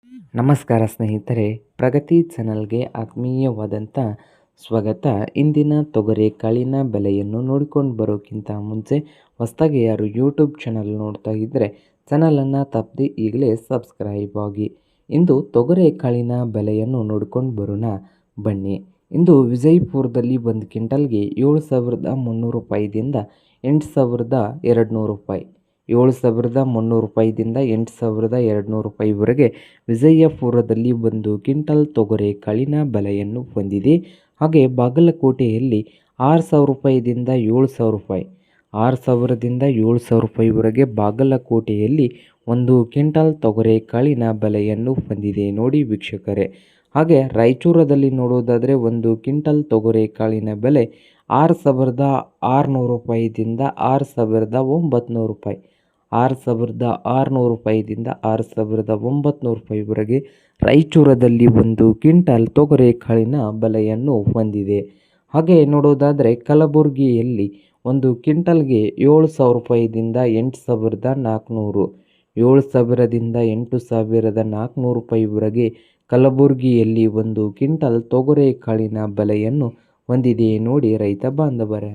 ನಮಸ್ಕಾರ ಸ್ನೇಹಿತರೆ, ಪ್ರಗತಿ ಚಾನಲ್ಗೆ ಆತ್ಮೀಯವಾದಂಥ ಸ್ವಾಗತ. ಇಂದಿನ ತೊಗರಿ ಕಾಳಿನ ಬೆಲೆಯನ್ನು ನೋಡಿಕೊಂಡು ಬರೋಕ್ಕಿಂತ ಮುಂಚೆ ಹೊಸದಾಗಿ ಯಾರು ಯೂಟ್ಯೂಬ್ ಚಾನಲ್ ನೋಡ್ತಾ ಇದ್ದರೆ ಚಾನಲನ್ನು ತಪ್ಪದೆ ಈಗಲೇ ಸಬ್ಸ್ಕ್ರೈಬ್ ಆಗಿ. ಇಂದು ತೊಗರಿ ಕಾಳಿನ ಬೆಲೆಯನ್ನು ನೋಡ್ಕೊಂಡು ಬರೋಣ ಬನ್ನಿ. ಇಂದು ವಿಜಯಪುರದಲ್ಲಿ ಒಂದು ಕ್ವಿಂಟಲ್ಗೆ 7,300 ರೂಪಾಯಿದಿಂದ 8,200 ರೂಪಾಯಿ, 7,300 ರೂಪಾಯಿದಿಂದ 8,200 ರೂಪಾಯಿವರೆಗೆ ವಿಜಯಪುರದಲ್ಲಿ ಒಂದು ಕ್ವಿಂಟಲ್ ತೊಗರಿ ಕಾಳಿನ ಬೆಲೆಯನ್ನು ಹೊಂದಿದೆ. ಹಾಗೆ ಬಾಗಲಕೋಟೆಯಲ್ಲಿ 6,000 ರೂಪಾಯಿದಿಂದ 7,000 ರೂಪಾಯಿ, 6,000ದಿಂದ 7,000 ರೂಪಾಯಿವರೆಗೆ ಬಾಗಲಕೋಟೆಯಲ್ಲಿ ಒಂದು ಕ್ವಿಂಟಲ್ ತೊಗರಿ ಕಾಳಿನ ಬೆಲೆಯನ್ನು ಹೊಂದಿದೆ ನೋಡಿ ವೀಕ್ಷಕರೇ. ಹಾಗೆ ರಾಯಚೂರದಲ್ಲಿ ನೋಡೋದಾದರೆ ಒಂದು ಕ್ವಿಂಟಲ್ ತೊಗರಿ ಕಾಳಿನ ಬೆಲೆ 6,600 ರೂಪಾಯಿದಿಂದ 6,900 ರೂಪಾಯಿ, 6,600 ರೂಪಾಯಿದಿಂದ 6,900 ರೂಪಾಯಿವರೆಗೆ ರಾಯಚೂರದಲ್ಲಿ ಒಂದು ಕ್ವಿಂಟಲ್ ತೊಗರಿ ಕಾಳಿನ ಬೆಲೆಯನ್ನು ಹೊಂದಿದೆ. ಹಾಗೆ ನೋಡೋದಾದರೆ ಕಲಬುರಗಿಯಲ್ಲಿ ಒಂದು ಕ್ವಿಂಟಲ್ಗೆ 7,000 ರೂಪಾಯಿದಿಂದ 8,400, 7,000ದಿಂದ 8,400 ರೂಪಾಯಿವರೆಗೆ ಕಲಬುರಗಿಯಲ್ಲಿ ಒಂದು ಕ್ವಿಂಟಲ್ ತೊಗರಿ ಕಾಳಿನ ಬೆಲೆಯನ್ನು ಹೊಂದಿದೆ ನೋಡಿ ರೈತ ಬಾಂಧವರೇ.